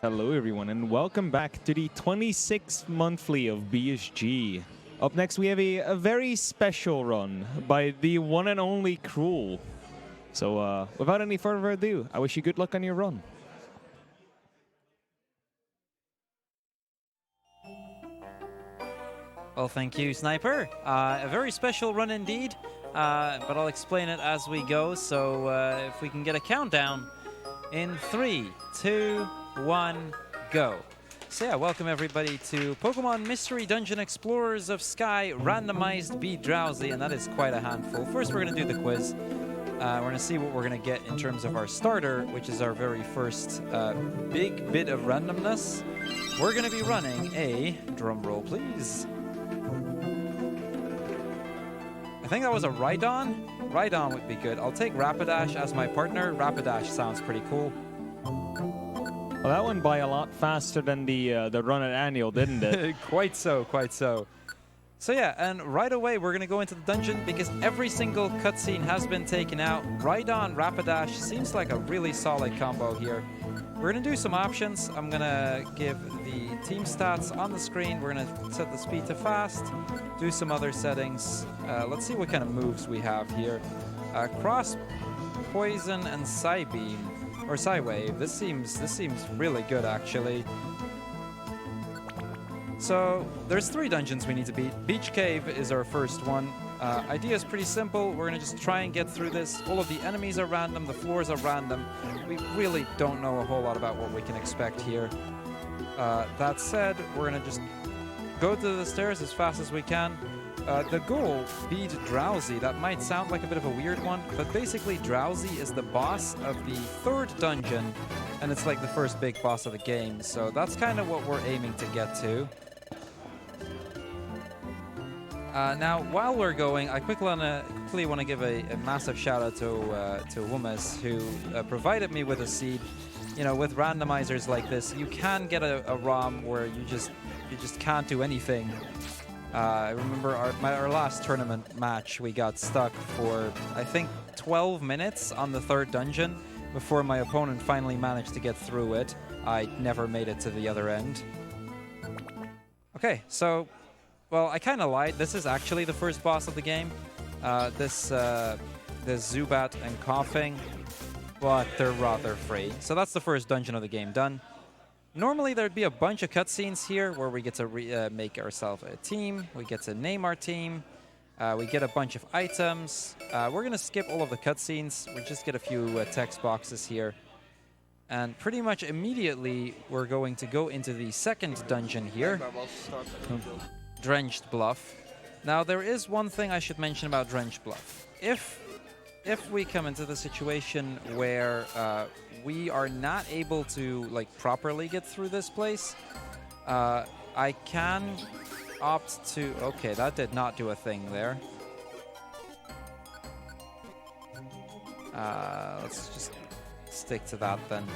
Hello everyone and welcome back to the 26th monthly of BSG. Up next we have a very special run by the one and only Crrool. So without any further ado, I wish you good luck on your run. Well, thank you, Sniper. A very special run indeed, but I'll explain it as we go. So if we can get a countdown in 3, 2, 1, go. So yeah, welcome everybody to Pokemon Mystery Dungeon Explorers of Sky Randomized Beat Drowsee, and that is quite a handful. First, we're going to do the quiz. We're going to see what we're going to get in terms of our starter, which is our very first big bit of randomness. We're going to be running a, drum roll please, I think that was a Rhydon. Rhydon would be good. I'll take Rapidash as my partner. Rapidash sounds pretty cool. Well, that went by a lot faster than the run at Annual, didn't it? Quite so, quite so. So yeah, and right away we're going to go into the dungeon because every single cutscene has been taken out. Rhydon, Rapidash seems like a really solid combo here. We're going to do some options. I'm going to give the team stats on the screen. We're going to set the speed to fast, do some other settings. Let's see what kind of moves we have here. Cross, Poison, and Psybeam, or Psywave. This seems really good, actually. So there's 3 dungeons we need to beat. Beach Cave is our first one. Idea is pretty simple. We're going to just try and get through this. All of the enemies are random. The floors are random. We really don't know a whole lot about what we can expect here. That said, we're going to just go to the stairs as fast as we can. The goal, beat Drowsee. That might sound like a bit of a weird one, but basically Drowsee is the boss of the 3rd dungeon, and it's like the first big boss of the game. So that's kind of what we're aiming to get to. Now, while we're going, I quickly want to give a massive shout out to Wumas, who provided me with a seed. You know, with randomizers like this, you can get a ROM where you just can't do anything. I remember our last tournament match, we got stuck for I think 12 minutes on the 3rd dungeon before my opponent finally managed to get through it. I never made it to the other end. Okay, so. Well, I kind of lied. This is actually the first boss of the game. This Zubat and Coughing, but they're rather free. So that's the first dungeon of the game done. Normally, there'd be a bunch of cutscenes here where we get to make ourselves a team. We get to name our team. We get a bunch of items. We're going to skip all of the cutscenes. We just get a few text boxes here. And pretty much immediately, we're going to go into the 2nd dungeon here. Drenched Bluff. Now, there is one thing I should mention about Drenched Bluff. If we come into the situation where we are not able to properly get through this place, I can opt to... Okay, that did not do a thing there. Let's just stick to that then.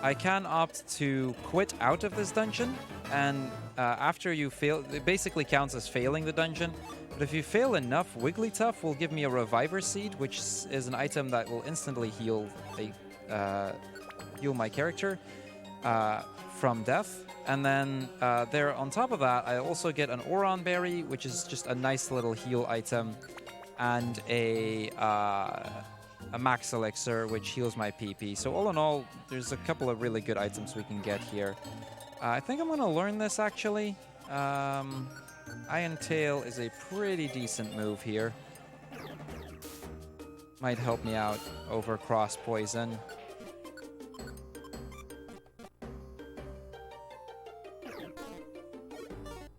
I can opt to quit out of this dungeon, and after you fail, it basically counts as failing the dungeon. But if you fail enough, Wigglytuff will give me a Reviver Seed, which is an item that will instantly heal my character from death. And then there, on top of that, I also get an Oron Berry, which is just a nice little heal item, and a Max Elixir, which heals my PP. So all in all, there's a couple of really good items we can get here. I think I'm going to learn this, actually. Iron Tail is a pretty decent move here. Might help me out over Cross Poison.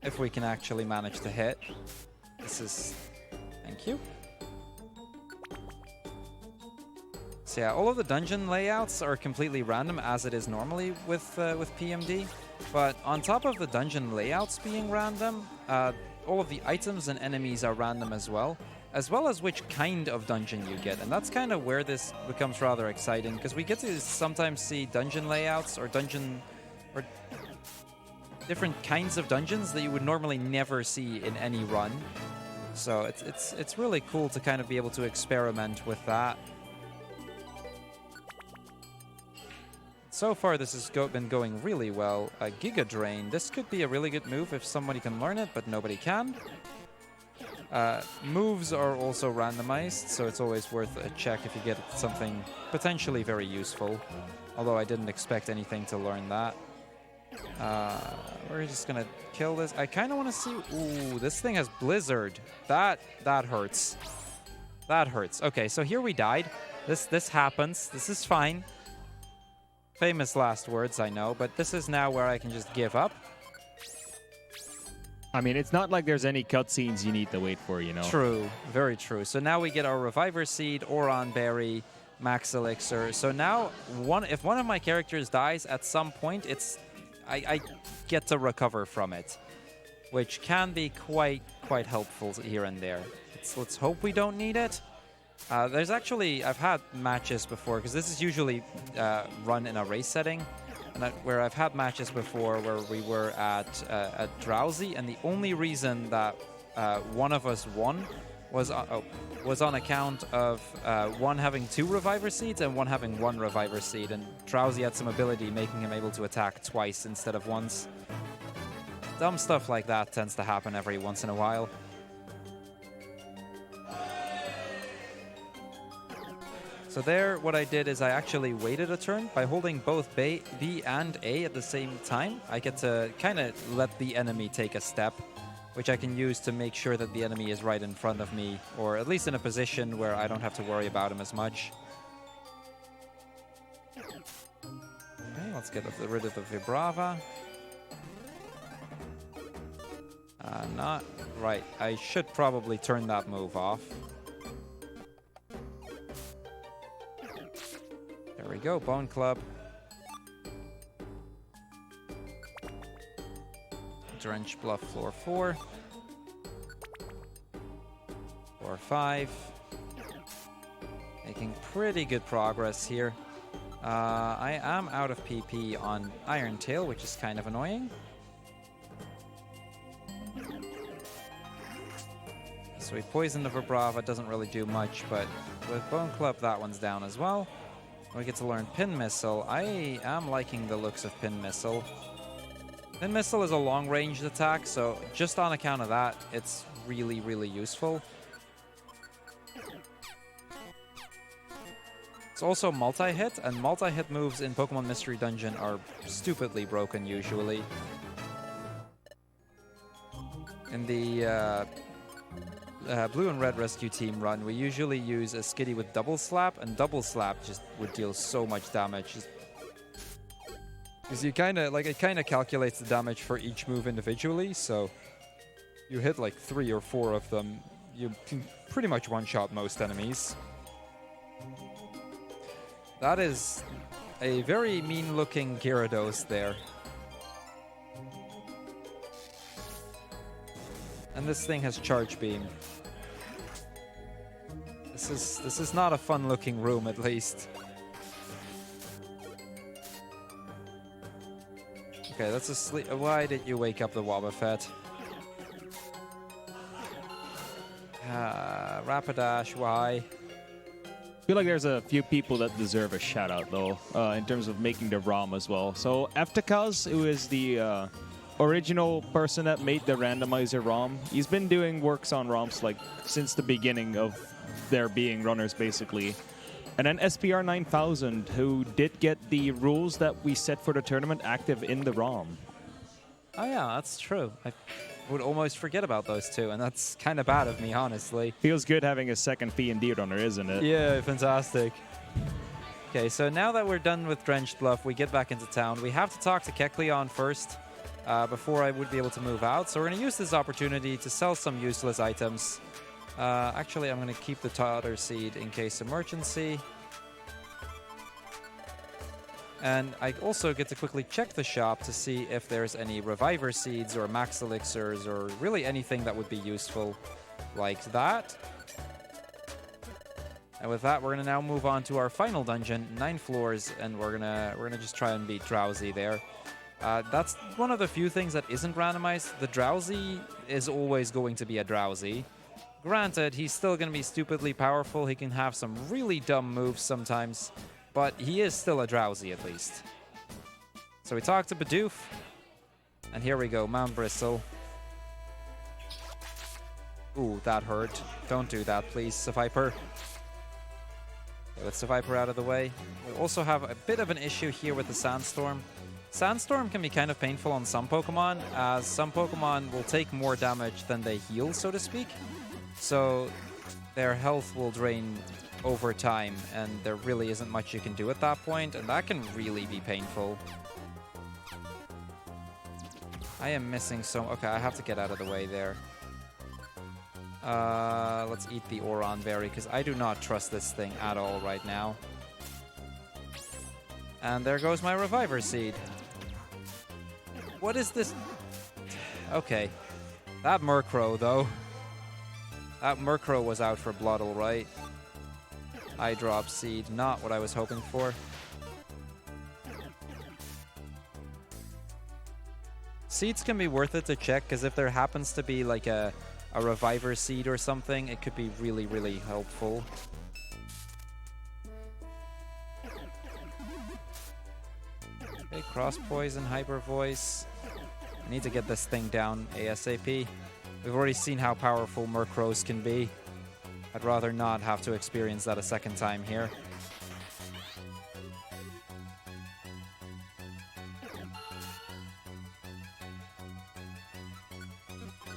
If we can actually manage to hit. This is... Thank you. So yeah, all of the dungeon layouts are completely random, as it is normally with PMD. But on top of the dungeon layouts being random, all of the items and enemies are random as well as which kind of dungeon you get. And that's kind of where this becomes rather exciting, because we get to sometimes see dungeon layouts or different kinds of dungeons that you would normally never see in any run. So it's really cool to kind of be able to experiment with that. So far, this has been going really well. Giga Drain. This could be a really good move if somebody can learn it, but nobody can. Moves are also randomized, so it's always worth a check if you get something potentially very useful. Although I didn't expect anything to learn that. We're just gonna kill this. I kind of want to see. Ooh, this thing has Blizzard. That hurts. That hurts. Okay, so here we died. This happens. This is fine. Famous last words, I know, but this is now where I can just give up. I mean, it's not like there's any cutscenes you need to wait for, you know? True, very true. So now we get our Reviver Seed, Oron Berry, Max Elixir. So now, if one of my characters dies at some point, I get to recover from it, which can be quite helpful here and there. Let's hope we don't need it. There's actually, I've had matches before, because this is usually run in a race setting, and where I've had matches before where we were at Drowsee, and the only reason that one of us won was on account of one having 2 Reviver Seeds and one having 1 Reviver Seed, and Drowsee had some ability making him able to attack twice instead of once. Dumb stuff like that tends to happen every once in a while. So there, what I did is I actually waited a turn. By holding both B and A at the same time, I get to kind of let the enemy take a step, which I can use to make sure that the enemy is right in front of me, or at least in a position where I don't have to worry about him as much. Okay, let's get rid of the Vibrava. Not right. I should probably turn that move off. There we go, Bone Club. Drench Bluff floor 4. Floor 5. Making pretty good progress here. I am out of PP on Iron Tail, which is kind of annoying. So we poison the Vibrava, doesn't really do much, but with Bone Club, that one's down as well. We get to learn Pin Missile. I am liking the looks of Pin Missile. Pin Missile is a long-ranged attack, so just on account of that, it's really, really useful. It's also multi-hit, and multi-hit moves in Pokemon Mystery Dungeon are stupidly broken usually. In the Blue and Red Rescue Team run, we usually use a Skitty with Double Slap, and Double Slap just would deal so much damage. Because you it kind of calculates the damage for each move individually, so you hit like 3 or 4 of them, you can pretty much one-shot most enemies. That is a very mean-looking Gyarados there. And this thing has Charge Beam. This is not a fun-looking room, at least. Okay, that's a sleep. Why did you wake up the Wobbuffet? Rapidash, why? I feel like there's a few people that deserve a shout-out, though, in terms of making the ROM as well. So, Eftikaz, who is the original person that made the randomizer ROM, he's been doing works on ROMs like since the beginning of there being runners, basically. And then SPR 9000, who did get the rules that we set for the tournament active in the ROM. Oh yeah, that's true. I would almost forget about those two, and that's kind of bad of me, honestly. Feels good having a second P&D runner, isn't it? Yeah, fantastic. Okay, so now that we're done with Drenched Bluff, we get back into town. We have to talk to Kecleon first before I would be able to move out. So we're going to use this opportunity to sell some useless items. Actually, I'm going to keep the Totter Seed in case emergency. And I also get to quickly check the shop to see if there's any Reviver Seeds or Max Elixirs or really anything that would be useful like that. And with that, we're going to now move on to our final dungeon, 9 floors, and we're gonna just try and beat Drowsee there. That's one of the few things that isn't randomized. The Drowsee is always going to be a Drowsee. Granted, he's still going to be stupidly powerful. He can have some really dumb moves sometimes, but he is still a Drowsee at least. So we talk to Bidoof. And here we go, Mount Bristle. Ooh, that hurt. Don't do that, please, Seviper. Okay, let's Seviper out of the way. We also have a bit of an issue here with the Sandstorm. Sandstorm can be kind of painful on some Pokemon, as some Pokemon will take more damage than they heal, so to speak. So their health will drain over time, and there really isn't much you can do at that point, and that can really be painful. I am missing so... Okay, I have to get out of the way there. Let's eat the Oron Berry, because I do not trust this thing at all right now. And there goes my Reviver Seed. What is this? Okay. That Murkrow, though. That Murkrow was out for blood, all right. Eye Drop Seed, not what I was hoping for. Seeds can be worth it to check, because if there happens to be like a Reviver Seed or something, it could be really, really helpful. Okay, Cross Poison, Hyper Voice. I need to get this thing down ASAP. We've already seen how powerful Murkrows can be. I'd rather not have to experience that a second time here.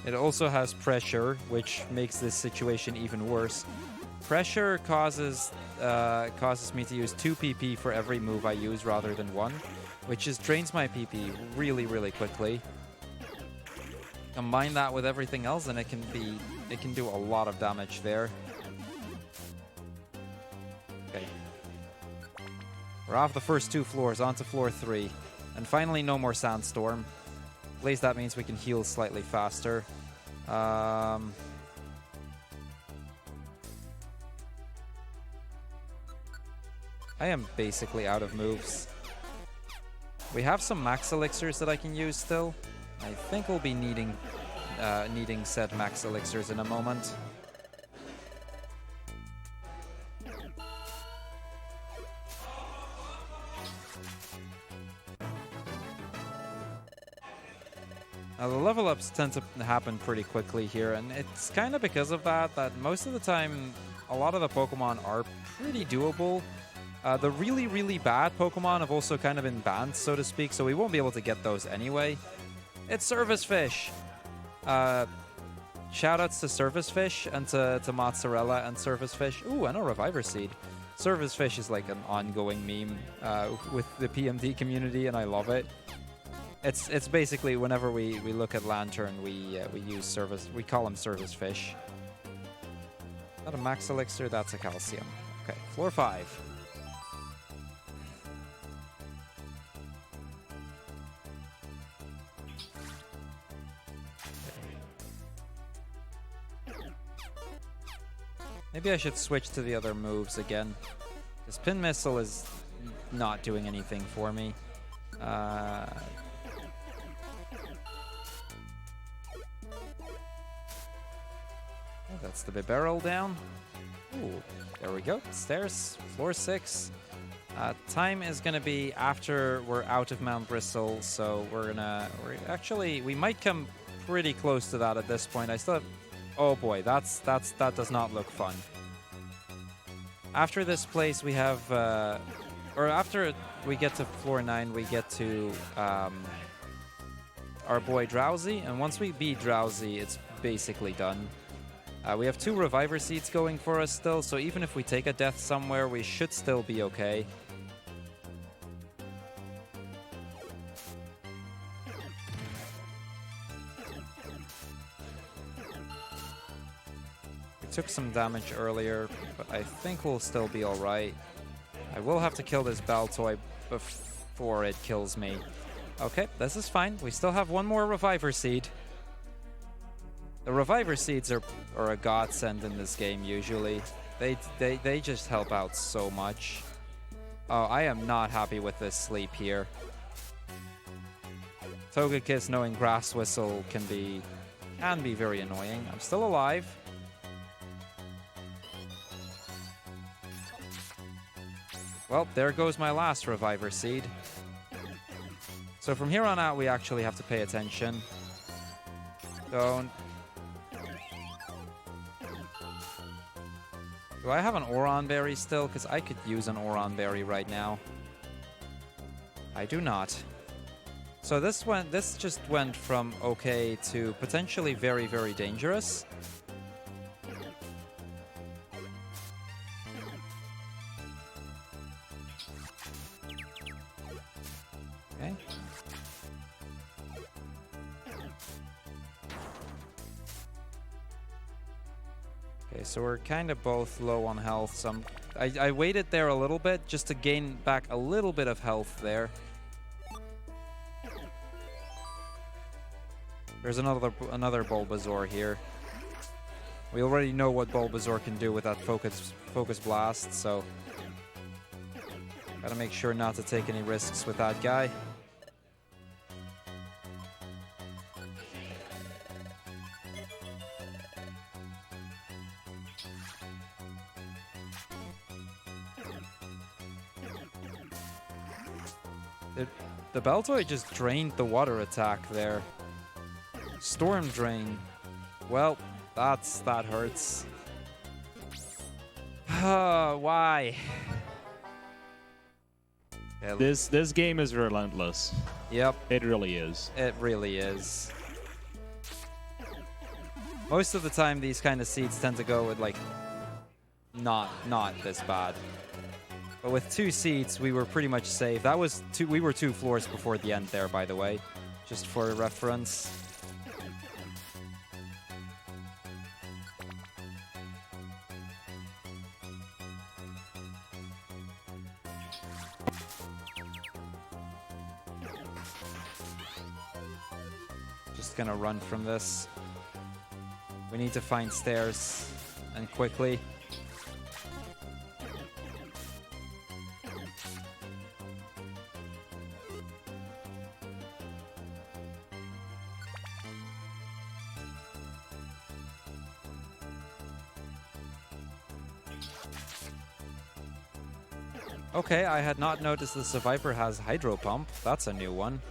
It also has Pressure, which makes this situation even worse. Pressure causes me to use 2 PP for every move I use rather than 1, which just drains my PP really, really quickly. Combine that with everything else, and it can do a lot of damage there. Okay. We're off the first 2 floors, onto floor 3. And finally, no more Sandstorm. At least that means we can heal slightly faster. I am basically out of moves. We have some Max Elixirs that I can use still. I think we'll be needing said Max Elixirs in a moment. Now, the level ups tend to happen pretty quickly here, and it's kind of because of that most of the time, a lot of the Pokemon are pretty doable. The really, really bad Pokemon have also kind of been banned, so to speak, so we won't be able to get those anyway. It's Service Fish! Shoutouts to Service Fish and to Mozzarella and Service Fish. Ooh, and a Reviver Seed. Service Fish is like an ongoing meme with the PMD community, and I love it. It's basically whenever we look at Lantern, we call him Service Fish. Is that a Max Elixir? That's a Calcium. Okay, floor 5. Maybe I should switch to the other moves again. This Pin Missile is not doing anything for me. That's the Bibarel down. Ooh, there we go. Stairs, floor 6. Time is gonna be after we're out of Mount Bristle, so we might come pretty close to that at this point. I still have. Oh boy, that does not look fun. After this place, we have, or after we get to floor 9, we get to our boy Drowsee, and once we beat Drowsee, it's basically done. We have 2 Reviver Seeds going for us still, so even if we take a death somewhere, we should still be okay. Took some damage earlier, but I think we'll still be alright. I will have to kill this Baltoy before it kills me. Okay, this is fine. We still have 1 more Reviver Seed. The Reviver Seeds are a godsend in this game, usually. They just help out so much. Oh, I am not happy with this sleep here. Togekiss knowing Grass Whistle can be very annoying. I'm still alive. Well, there goes my last Reviver Seed. So from here on out, we actually have to pay attention. Don't. Do I have an Oron Berry still? Because I could use an Oron Berry right now. I do not. So this just went from okay to potentially very, very dangerous. Okay. Okay, so we're kind of both low on health. So I waited there a little bit just to gain back a little bit of health there. There's another Bulbasaur here. We already know what Bulbasaur can do with that focus blast, so gotta make sure not to take any risks with that guy. The Baltoy just drained the water attack there. Storm Drain. Well, that hurts. Why? Yeah, This game is relentless. Yep. It really is. It really is. Most of the time, these kind of seeds tend to go with like not this bad. But with 2 seeds, we were pretty much safe. That was we were 2 floors before the end there, by the way, just for reference. Just gonna run from this. We need to find stairs, and quickly. Okay, I had not noticed the Survivor has Hydro Pump. That's a new one.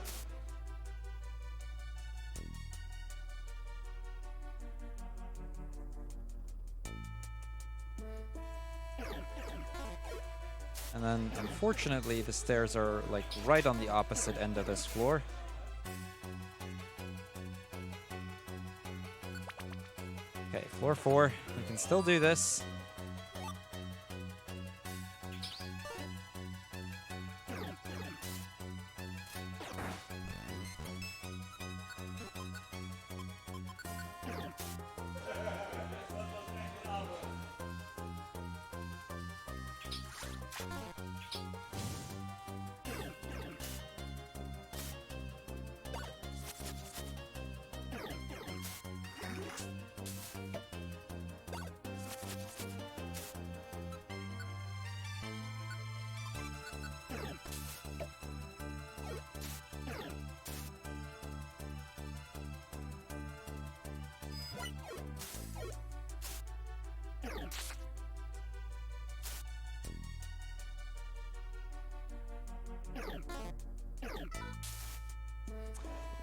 And then, unfortunately, the stairs are like right on the opposite end of this floor. Okay, floor 4. We can still do this.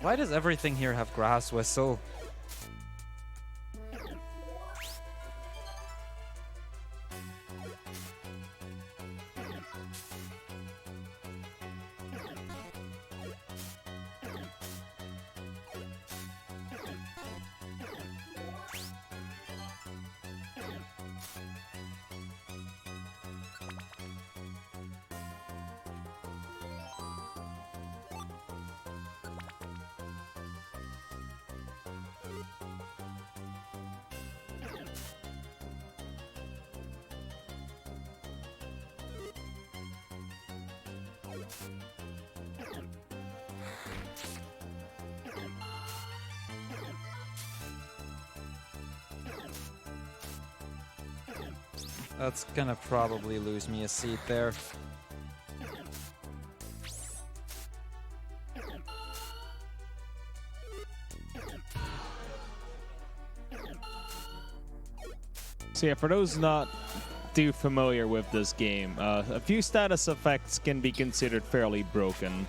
Why does everything here have Grass Whistle? That's gonna probably lose me a seat there. So yeah, for those not too familiar with this game, a few status effects can be considered fairly broken.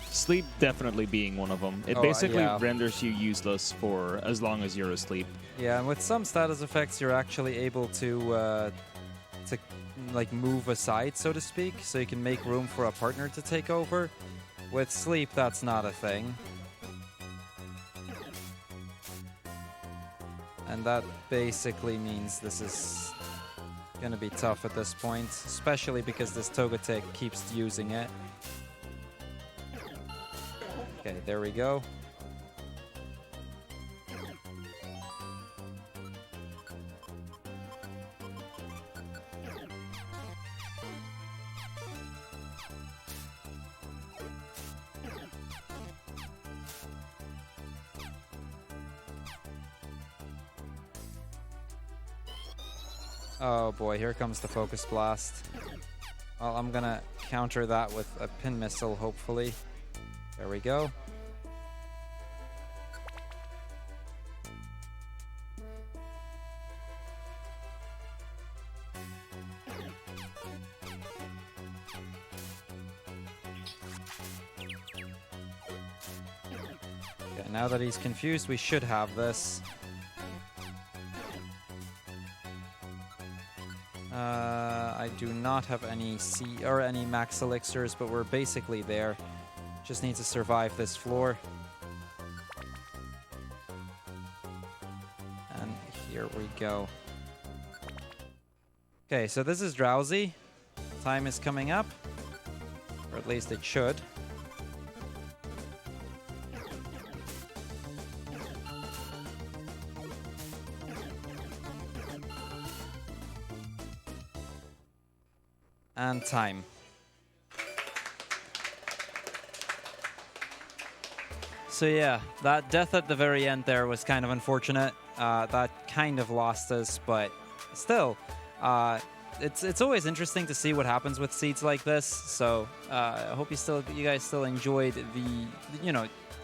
Sleep definitely being one of them. It basically renders you useless for as long as you're asleep. Yeah, and with some status effects, you're actually able to like move aside, so to speak, so you can make room for a partner to take over. With sleep, that's not a thing. And that basically means this is gonna be tough at this point, especially because this Togetic keeps using it. Okay, there we go. Oh boy, here comes the Focus Blast. Well, I'm gonna counter that with a Pin Missile, hopefully. There we go. Okay, now that he's confused, we should have this. I do not have any any max elixirs, but we're basically there. Just need to survive this floor. And here we go. Okay, so this is Drowsee. Time is coming up. Or at least it should. And time. So yeah, that death at the very end there was kind of unfortunate. That kind of lost us, but still, it's always interesting to see what happens with seeds like this. So I hope you guys still enjoyed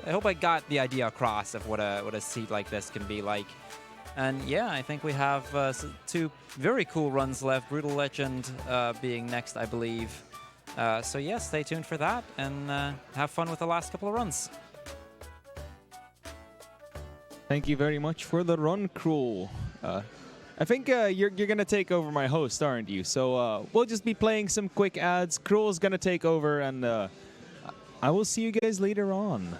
I hope I got the idea across of what a seed like this can be like. And yeah, I think we have two very cool runs left. Brutal Legend being next, I believe. So yeah, stay tuned for that and have fun with the last couple of runs. Thank you very much for the run, Crrool. I think you're going to take over my host, aren't you? So we'll just be playing some quick ads. Crrool's going to take over, and I will see you guys later on.